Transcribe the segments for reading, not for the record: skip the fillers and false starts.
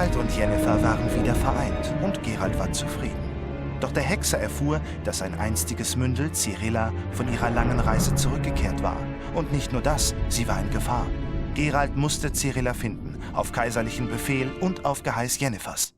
Geralt und Yennefer waren wieder vereint und Geralt war zufrieden. Doch der Hexer erfuhr, dass sein einstiges Mündel, Cirilla, von ihrer langen Reise zurückgekehrt war. Und nicht nur das, sie war in Gefahr. Geralt musste Cirilla finden, auf kaiserlichen Befehl und auf Geheiß Yennefers.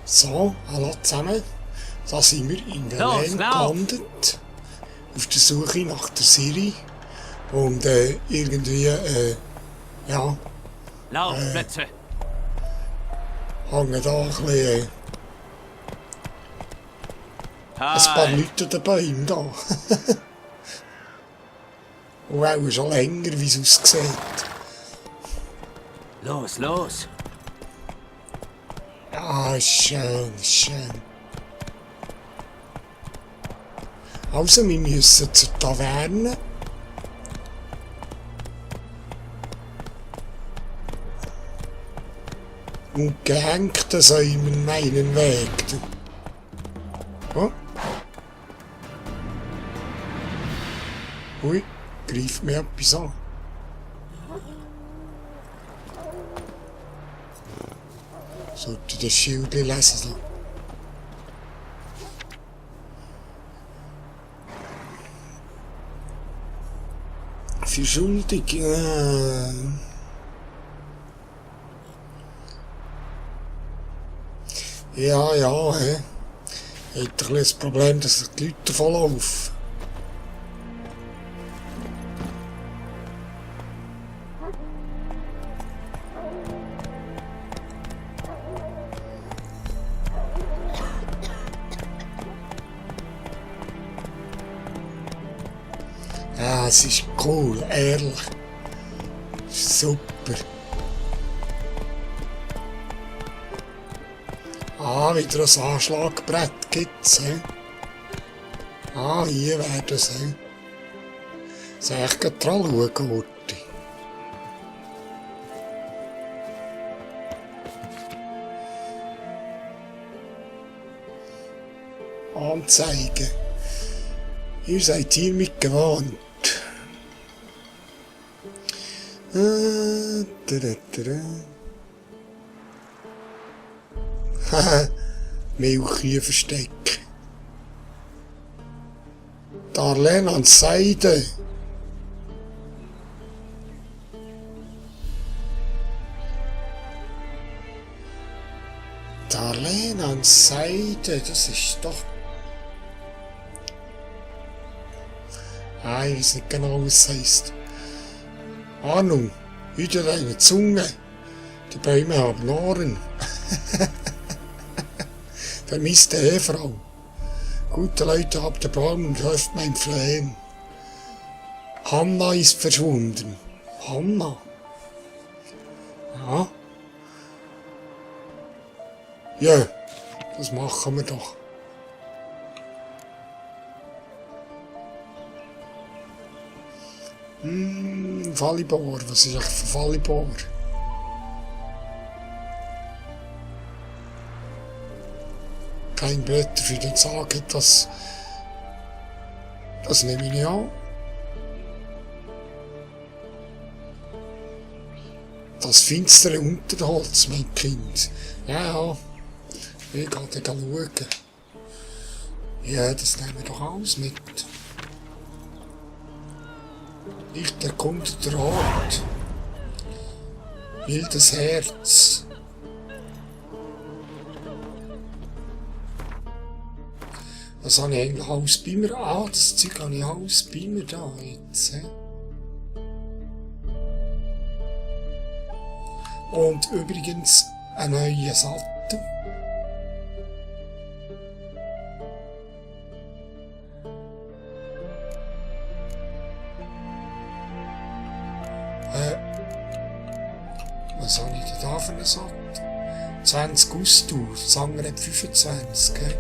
So, hallo zusammen. Da sind wir in der Lane gelandet. Auf der Suche nach der Ciri. Und irgendwie, ja. Laufplätze! Hängen da ein bisschen ein paar Leute an den Bäumen da. Und auch schon länger, wie es aussieht. Los, los! Ah, schön, schön. Also, wir müssen zur Taverne. Und gehängt säumen meinen Weg. Oh. Ui, greift mir etwas an. Sollte das Schild lesen. Für schuldig. Ja, ja, hä? Hat doch das Problem, dass die Leute volllaufen. Ja, es ist cool, ehrlich. Super. Ah, wieder ein Anschlagbrett gibt's, he? Ah, hier wäre das, he? Soll ich gleich dran schauen, Horti? Anzeigen. Ihr seid hier mit gewarnt. Haha, Milchkühe-Versteck. Darlene an Seide. Darlene an Seide, das ist doch... Ah, ich weiß nicht genau, was es heisst. Ahnung, wieder deine Zunge. Die Bäume haben Ohren. Vermisste Ehefrau. Gute Leute habt den Baum und hört mein Flehen. Hanna ist verschwunden. Hanna? Ja? Ja, das machen wir doch. Fallibor, was ist eigentlich für Fallibor? Kein Blätter für den Sagen, das nehme ich nicht an. Das finstere Unterholz, mein Kind. Ja, ich gehe dann schauen. Ja, das nehmen wir doch alles mit. Nicht erkundeter Ort. Wildes Herz. Was habe ich eigentlich alles bei mir? Ah, das Zeug habe ich alles bei mir da jetzt. Und übrigens ein neuer Sattel. Was habe ich denn da für einen Sattel? 20 Ausdauer, das andere hat 25, gell?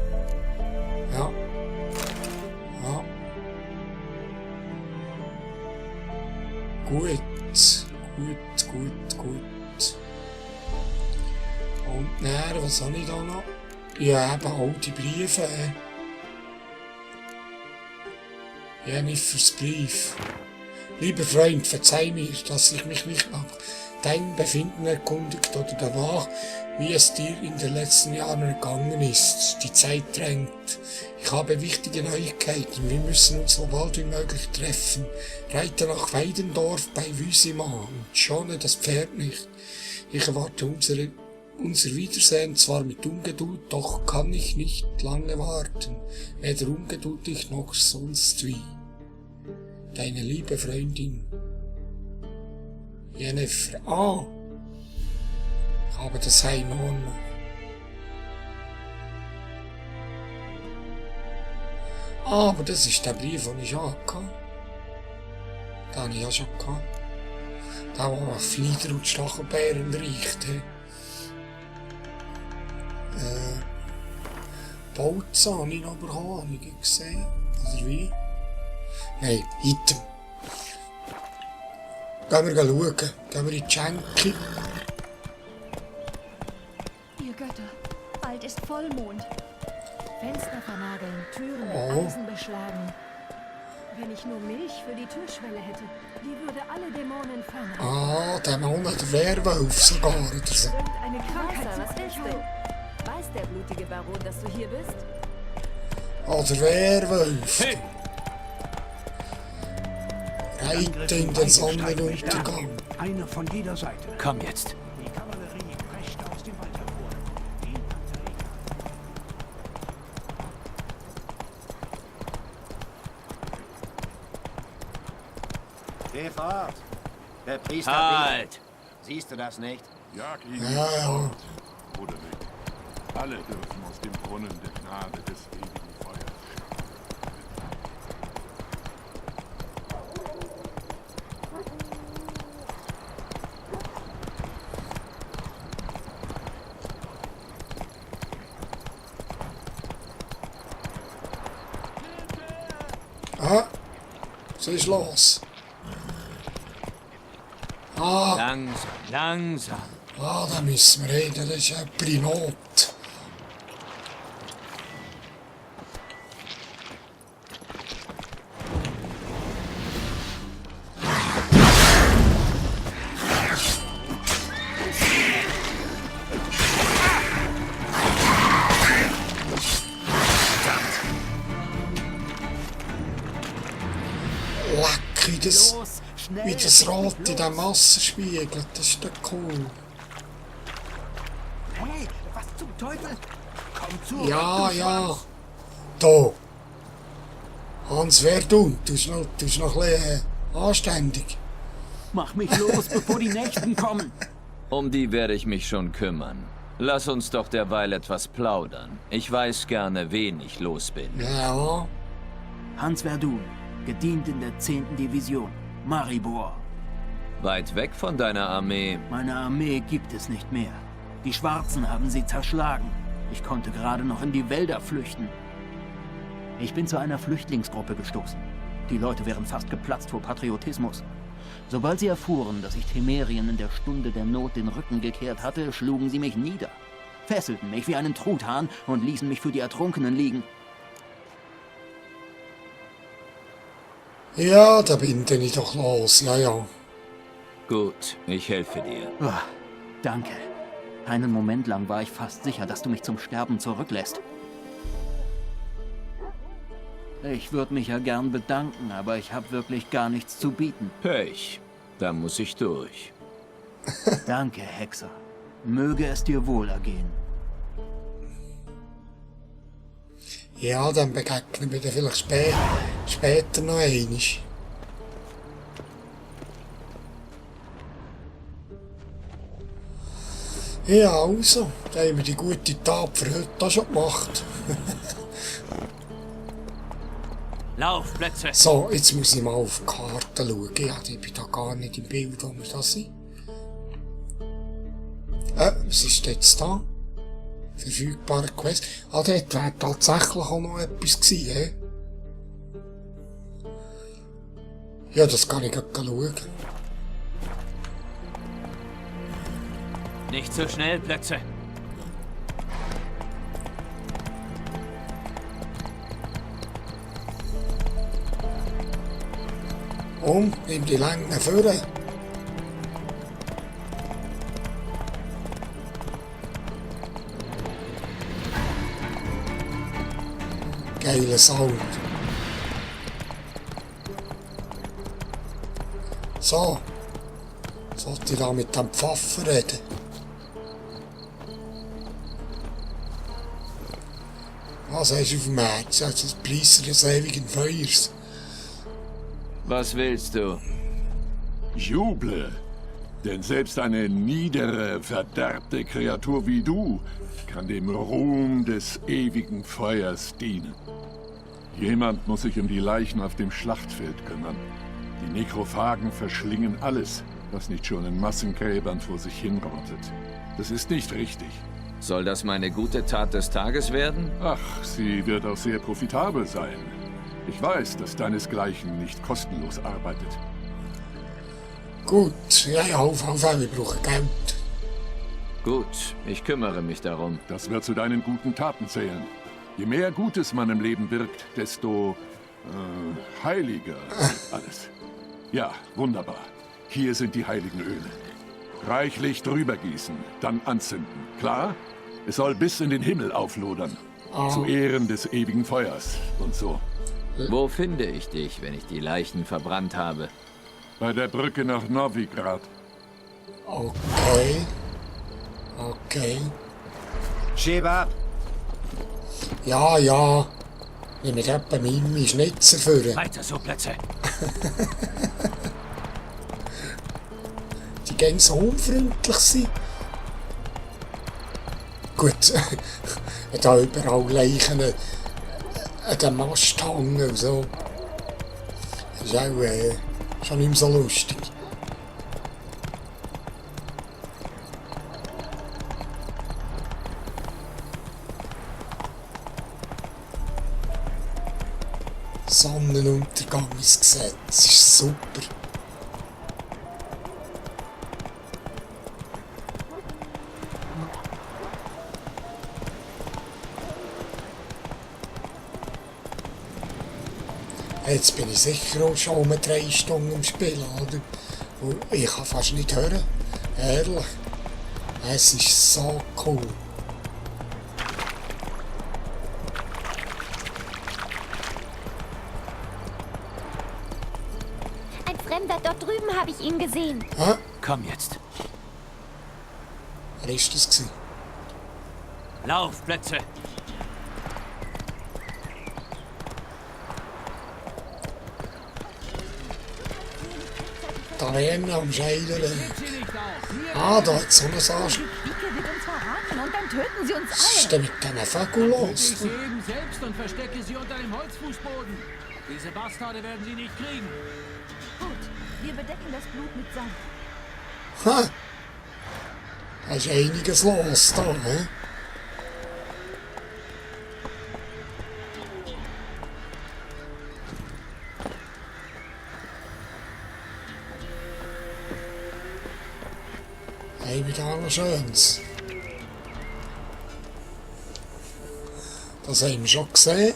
Ja. Ja. Gut. Und dann, was habe ich da noch? Ja, eben alte Briefe. Ja, nicht fürs Brief. Lieber Freund, verzeih mir, dass ich mich nicht nach deinem Befinden erkundigt oder danach, wie es dir in den letzten Jahren ergangen ist. Die Zeit drängt. Ich habe wichtige Neuigkeiten. Wir müssen uns so bald wie möglich treffen. Reite nach Weidendorf bei Wüsima und schone das Pferd nicht. Ich erwarte unser Wiedersehen zwar mit Ungeduld, doch kann ich nicht lange warten. Weder ungeduldig noch sonst wie. Deine liebe Freundin Jennifer. Ah, ich habe das Einhorn noch. Ah, aber das ist der Brief, den ich schon hatte. Den habe ich ja schon gehabt. Der, der nach Flieder und Stachelbeeren riecht. Bolzen habe ich noch bekommen, habe ich gesehen. Oder wie? Nein, Item. Gehen wir schauen. Gehen wir in die Schenke. Ihr Götter, bald ist Vollmond. Fenster vernageln, Türen mit Eisen beschlagen. Wenn ich nur Milch für die Türschwelle hätte, die würde alle Dämonen fangen. Ah, der Mann hat Werwolf sogar oder so. Eine Krankheit, Was willst du? Weiß der blutige Baron, dass du hier bist? Ah, der Werwolf. Hey! Reite in den Sonnenuntergang. Einer von jeder Seite. Komm jetzt. Die Kavallerie prescht aus dem Wald hervor. Die Infanterie. Geh fort. Der Priester Halt! Siehst du das nicht? Jag ihn Ja, ja. Bruder Wick. Alle dürfen aus dem Brunnen der Gnade des ewigen Feuers. Ah, was ist los? Ah, Langsam, langsam. da müssen wir reden, das ist jemand in Not. Leck, wie das Rot in dem Wasser spiegelt, das ist doch cool. Hey, was zum Teufel? Komm zu. Ja, ja. Da. Hans Verdun, du bist noch ein bisschen anständig. Mach mich los, bevor die Nächsten kommen. Um die werde ich mich schon kümmern. Lass uns doch derweil etwas plaudern. Ich weiß gerne, wen ich los bin. Ja, Hans Verdun, gedient in der 10. Division. Maribor. Weit weg von deiner Armee. Meine Armee gibt es nicht mehr. Die Schwarzen haben sie zerschlagen. Ich konnte gerade noch in die Wälder flüchten. Ich bin zu einer Flüchtlingsgruppe gestoßen. Die Leute wären fast geplatzt vor Patriotismus. Sobald sie erfuhren, dass ich Temerien in der Stunde der Not den Rücken gekehrt hatte, schlugen sie mich nieder, fesselten mich wie einen Truthahn und ließen mich für die Ertrunkenen liegen. ja, da bin ich doch los, ja, ja. Gut, ich helfe dir. Oh, danke. Einen Moment lang war ich fast sicher, dass du mich zum Sterben zurücklässt. Ich würde mich ja gern bedanken, aber ich habe wirklich gar nichts zu bieten. Pech. Da muss ich durch. Danke, Hexer. Möge es dir wohl ergehen. Ja, dann begegnen wir dann vielleicht später noch einmal. Ja, also, da haben wir die gute Tat für heute auch schon gemacht. Laufplätze! So, jetzt muss ich mal auf die Karte schauen. Ja, ich bin da gar nicht im Bild, wo wir da sind. Was ist jetzt da? Verfügbare Quest. Ah, dort wäre tatsächlich auch noch etwas gewesen, hä? Ja, das kann ich gleich schauen. Nicht so schnell, Plätze! Nimm die langen Führer. Geiler Sound. So. Sollte ich da mit dem Pfaffen reden? Was hast du auf dem Herz? Also das Preiser des ewigen Feuers. Was willst du? Juble! Denn selbst eine niedere, verderbte Kreatur wie du kann dem Ruhm des ewigen Feuers dienen. Jemand muss sich um die Leichen auf dem Schlachtfeld kümmern. Die Nekrophagen verschlingen alles, was nicht schon in Massengräbern vor sich hinrottet. Das ist nicht richtig. Soll das meine gute Tat des Tages werden? Ach, sie wird auch sehr profitabel sein. Ich weiß, dass deinesgleichen nicht kostenlos arbeitet. Gut, ja, auf, wir brauchen Geld. Gut, ich kümmere mich darum. Das wird zu deinen guten Taten zählen. Je mehr Gutes man im Leben wirkt, desto heiliger wird alles. Ja, wunderbar. Hier sind die heiligen Öle. Reichlich drüber gießen, dann anzünden. Klar? Es soll bis in den Himmel auflodern. Zu Ehren des ewigen Feuers und so. Wo finde ich dich, wenn ich die Leichen verbrannt habe? Bei der Brücke nach Novigrad. Okay. Okay. Schieb ab! Ja, ja. Nimm mir etwa meine Schnitzer führen. Weiter so, Plätze! Die gehen so unfreundlich sind. Gut. Da überall Leichen an den Mast hängen und so. Das ist auch schon nicht mehr so lustig. Sonnenuntergang ist gesetzt. Das ist super. Jetzt bin ich sicher auch schon um 3 Stunden im Spiel, oder? Und ich kann fast nicht hören. Ehrlich. Es ist so cool. Ein Fremder, dort drüben habe ich ihn gesehen. Hä? Komm jetzt! Wer ist das gewesen? Laufplätze! Taverne am Scheidern. Ah, da hat so eine Sache. Die Pike wird uns verraten und dann töten sie uns Was ist alle. denn mit diesen Vögeln los? Ich sie eben selbst und verstecke sie unter dem Holzfußboden. Diese Bastarde werden sie nicht kriegen. Gut, wir bedecken das Blut mit Sand. Ha! Da ist einiges los da, ne? Haben wir da noch Schönes? Das haben wir schon gesehen.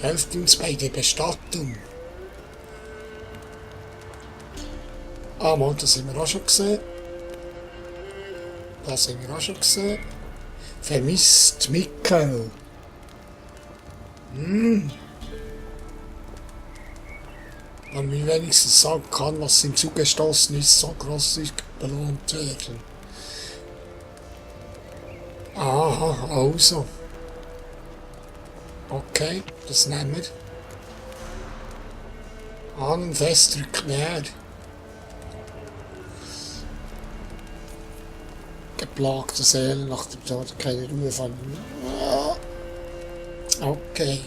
Helft uns bei der Bestattung. Ah, mal, das haben wir auch schon gesehen. Das haben wir auch schon gesehen. Vermisst Mikkel. Wenn man wenigstens sagen kann, was ihm zugestoßen ist, so groß ist, belohnt werden. Aha, also. Okay, das nehmen wir. Ahnen festdrücken näher. Geplagte Seele nach dem Tod, keine Ruhe von... Okay.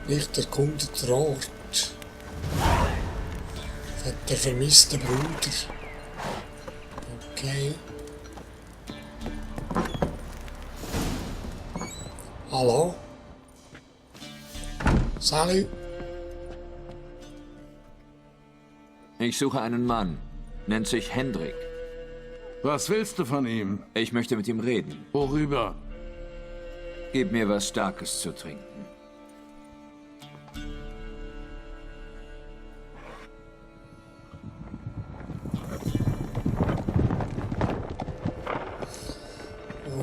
Nicht erkundeter Ort. Der vermisste Bruder. Okay. Hallo? Salut. Ich suche einen Mann. Nennt sich Hendrik. Was willst du von ihm? Ich möchte mit ihm reden. Worüber? Gib mir was Starkes zu trinken.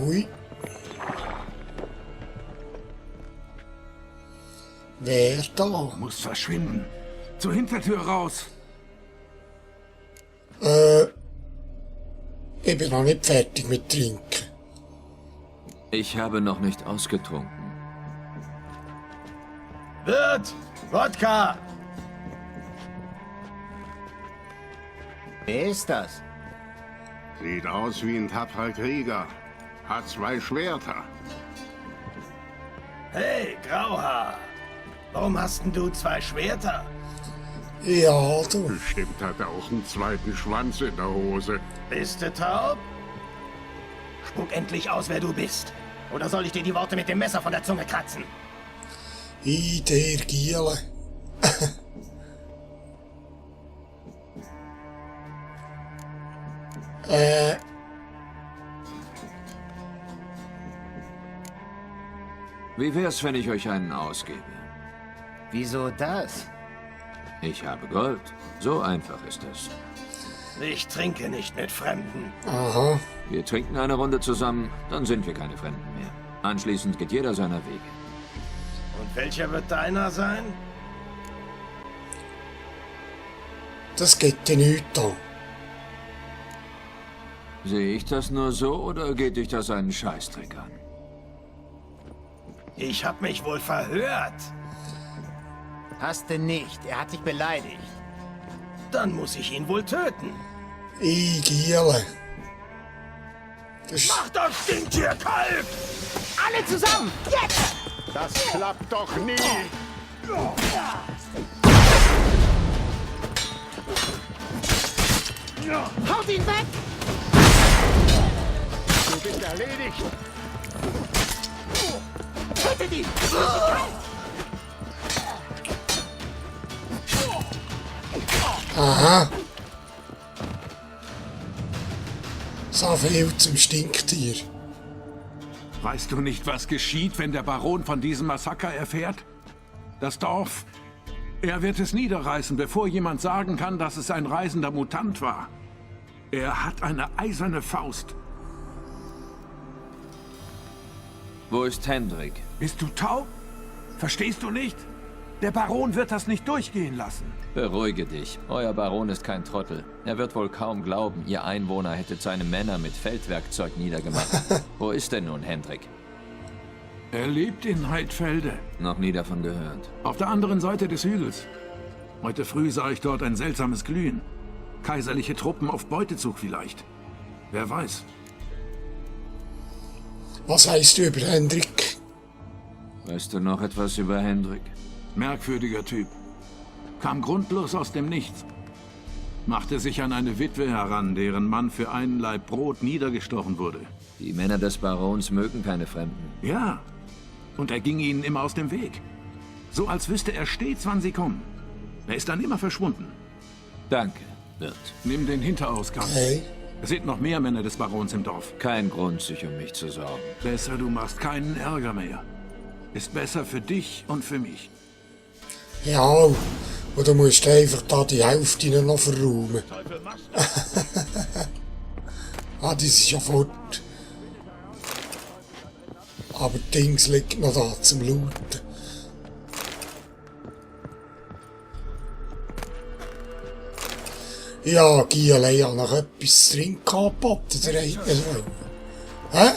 Ui. Wer da? Muss verschwinden. Zur Hintertür raus. Ich bin noch nicht fertig mit Trinken. Ich habe noch nicht ausgetrunken. Wirt! Wodka! Wer ist das? Sieht aus wie ein tapferer Krieger. Hat 2 Schwerter. Hey, Grauhaar! Warum hast denn du 2 Schwerter? Ja, du. Bestimmt hat er auch einen zweiten Schwanz in der Hose. Bist du taub? Spuck endlich aus, wer du bist. Oder soll ich dir die Worte mit dem Messer von der Zunge kratzen? I der Giele. Wie wär's, wenn ich euch einen ausgebe? Wieso das? Ich habe Gold. So einfach ist es. Ich trinke nicht mit Fremden. Aha. Wir trinken eine Runde zusammen, dann sind wir keine Fremden mehr. Anschließend geht jeder seiner Wege. Und welcher wird deiner sein? Das geht dir nichts an. Sehe ich das nur so oder geht dich das einen Scheißdreck an? Ich hab mich wohl verhört. Hast du nicht. Er hat dich beleidigt. Dann muss ich ihn wohl töten. I Giele. Mach das Stinktier kalt! Alle zusammen! Jetzt! Das klappt doch nie! Haut ihn weg! Du bist erledigt! Tötet ihn! Aha. So viel zum Stinktier. Weißt du nicht, was geschieht, wenn der Baron von diesem Massaker erfährt? Das Dorf, er wird es niederreißen, bevor jemand sagen kann, dass es ein reisender Mutant war. Er hat eine eiserne Faust. Wo ist Hendrik? Bist du taub? Verstehst du nicht? Der Baron wird das nicht durchgehen lassen. Beruhige dich. Euer Baron ist kein Trottel. Er wird wohl kaum glauben, ihr Einwohner hättet seine Männer mit Feldwerkzeug niedergemacht. Wo ist denn nun Hendrik? Er lebt in Heidfelde. Noch nie davon gehört. Auf der anderen Seite des Hügels. Heute früh sah ich dort ein seltsames Glühen. Kaiserliche Truppen auf Beutezug vielleicht. Wer weiß. Was weißt du über Hendrik? Weißt du noch etwas über Hendrik? Merkwürdiger Typ. Kam grundlos aus dem Nichts. Machte sich an eine Witwe heran, deren Mann für einen Laib Brot niedergestochen wurde. Die Männer des Barons mögen keine Fremden. Ja, und er ging ihnen immer aus dem Weg. So als wüsste er stets, wann sie kommen. Er ist dann immer verschwunden. Danke, Wirt. Nimm den Hinterausgang. Okay. Es sind noch mehr Männer des Barons im Dorf. Kein Grund, sich um mich zu sorgen. Besser, du machst keinen Ärger mehr. Ist besser für dich und für mich. Ja, und du musst einfach da die Hälfte noch verräumen. Ah, das ist ja fort. Aber Dings liegt noch da zum Looten. Ja, Giele, ich habe noch etwas zu trinken angeboten, der hat mir wollen. Hä?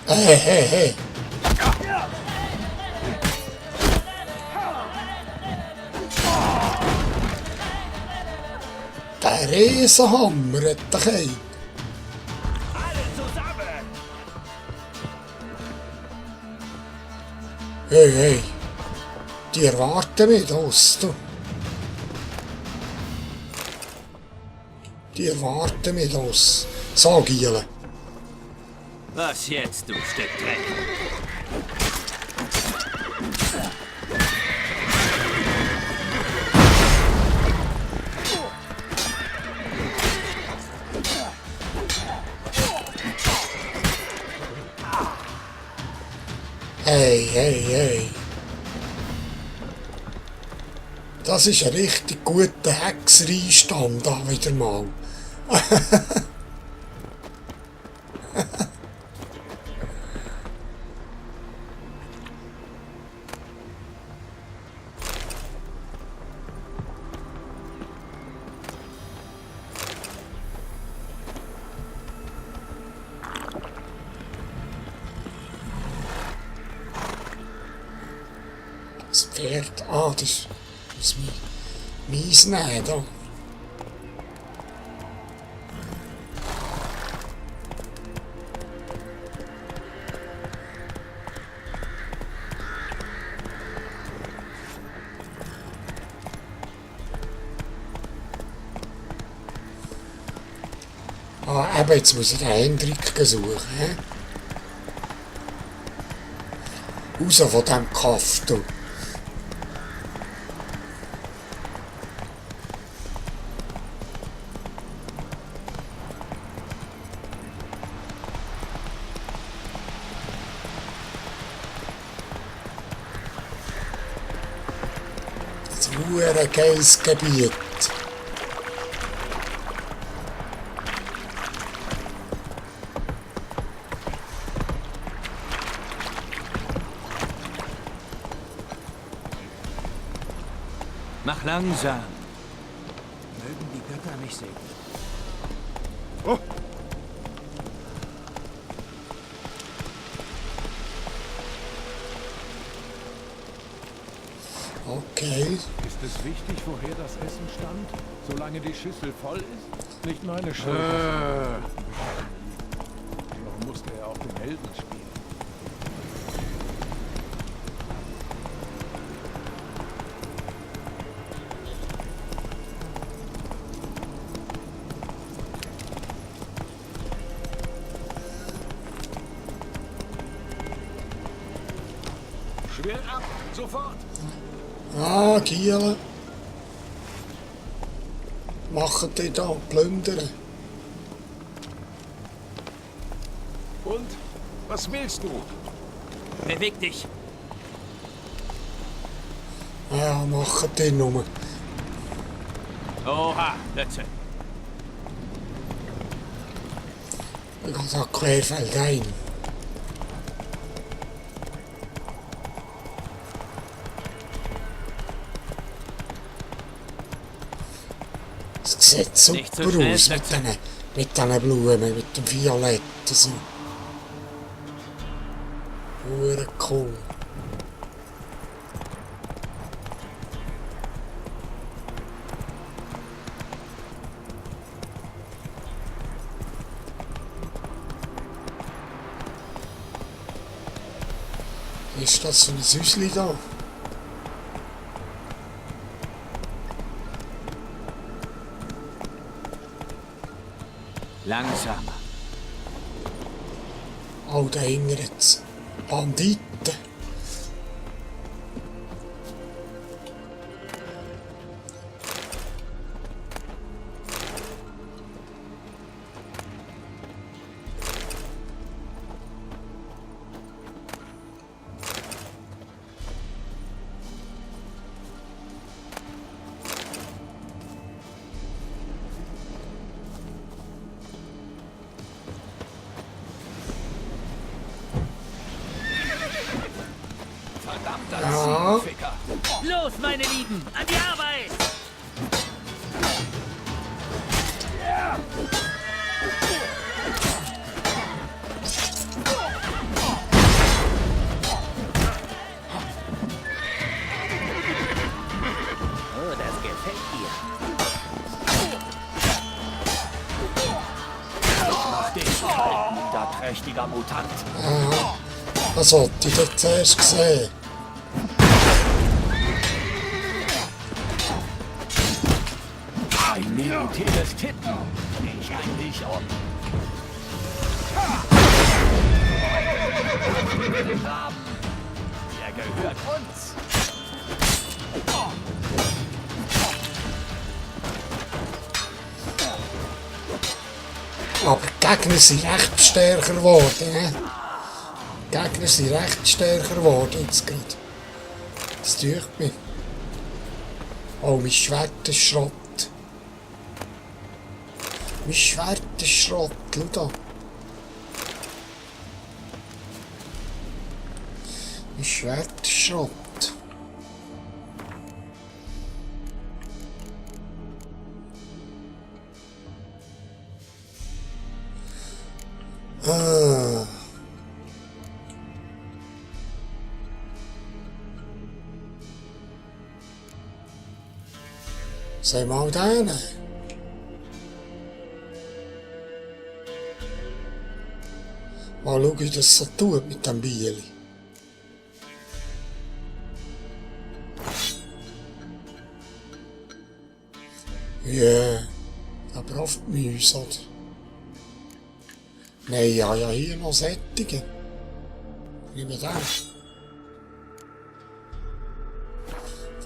Hey. Der Riesenhammer hat der Keim. Hey. Die erwarten mich das, du. Die erwarten mich das. So, Giele. Was jetzt, du Stück Dreck? Hey. Das ist ein richtig guter Hexereinstand da wieder mal. Das Pferd, das ist mies nehmen da. Eben, jetzt muss ich den Hendrik suchen. Raus von diesem Kaff, du. Das ist ein geiles Gebiet. Mach langsam. Mögen die Götter mich segnen. Oh. Okay. Ist es wichtig, woher das Essen stammt, solange die Schüssel voll ist? Nicht meine Schuld. Warum musste er auch den Helden spielen? Schwert ab, sofort! Ah, Giele. Machen die da plündern. Und? Was willst du? Beweg dich! Ja, machen die nur. Oha, Lötze! Ich gehe da querfeldein. Es sieht super aus mit diesen Blumen, mit dem Violetten. So. Cool. Ist das für ein Süßli da? Langsamer. Oh, da hängen jetzt Banditen. Ja. Los, meine Lieben, an die Arbeit! prächtiger Mutant. Aha. Was wollte ich dort zuerst sehen? Ein militärles Titten. Ich bring dich um. Er gehört uns. Aber die Gegner sind recht stärker geworden. Ne? Die Gegner sind recht stärker geworden jetzt gerade. Das tut mich. Oh, mein Schwert ist Schrott. Mein Schwert ist Schrott, schau da. Mein Schwert ist Schrott. Ah. Soll ich mal den nehmen? Mal schauen, wie das so tut mit dem Bieli. Ja, da braucht man uns, oder? Nein, ja hier noch Sättige. Nimm den.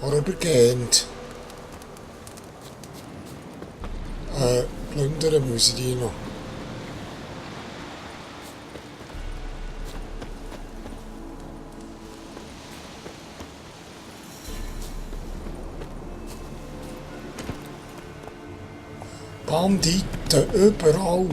Vorübergehend. Plündern muss ich die noch. Banditen überall.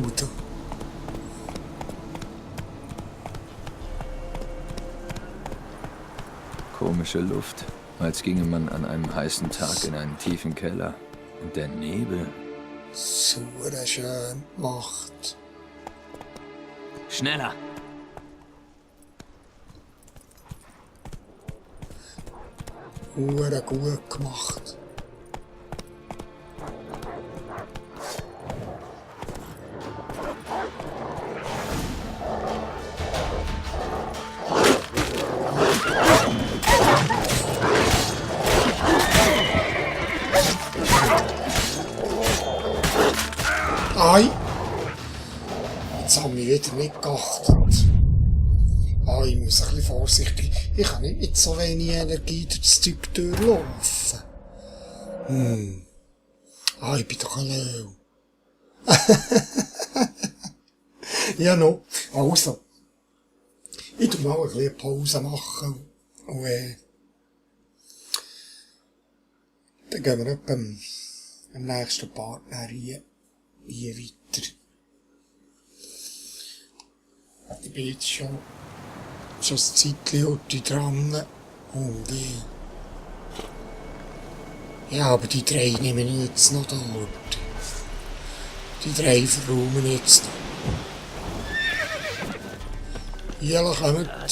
Komische Luft, als ginge man an einem heißen Tag in einen tiefen Keller. Und der Nebel. So schön gemacht. Schneller! Gut gemacht. Ei! Jetzt haben wir wieder nicht geachtet. Ich muss ein bisschen vorsichtig. Ich kann nicht mit so wenig Energie durch das Zeug durchlaufen. Ich bin doch ein Löw. Ja, noch. Also. Ich tu mal ein bisschen Pause machen. Und, dann gehen wir etwa am nächsten Partner hier weiter. Ich bin jetzt schon ein Zeitchen heute dran und ja, aber die drei nehmen ich jetzt noch dort. Die drei verräumen jetzt noch. Hier kommt. Verdammt!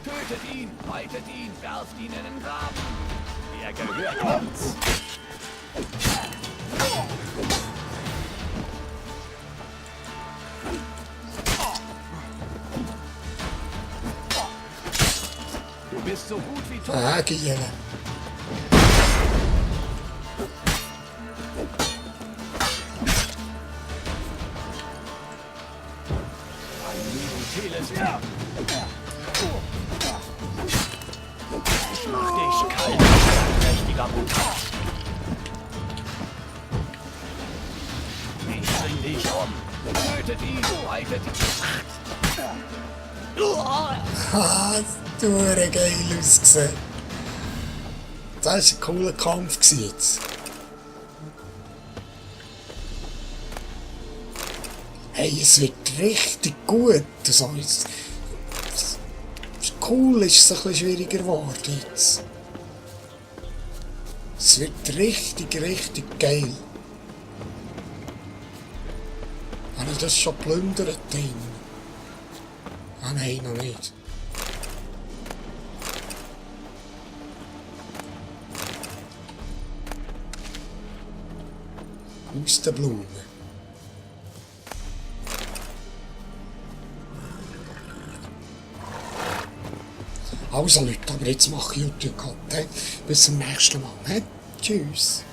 Tötet ihn, weitet ihn, werft ihn in den Graben. Er gehört uns. Du bist so gut wie tot. Gehen. Ich mach dich kalt, mächtiger Mutant. Ich bring dich um. Tötet ihn, weitet ihn. Du hast geil ausgesehen. Das war ein cooler Kampf jetzt. Hey, es wird richtig gut. Also, cool ist es ein bisschen schwieriger geworden jetzt. Es wird richtig, richtig geil. Habe ich das schon plündert? Ah nein, noch nicht. Aus der Blume. Also Leute, aber jetzt mache ich YouTube Cut. Bis zum nächsten Mal. Tschüss.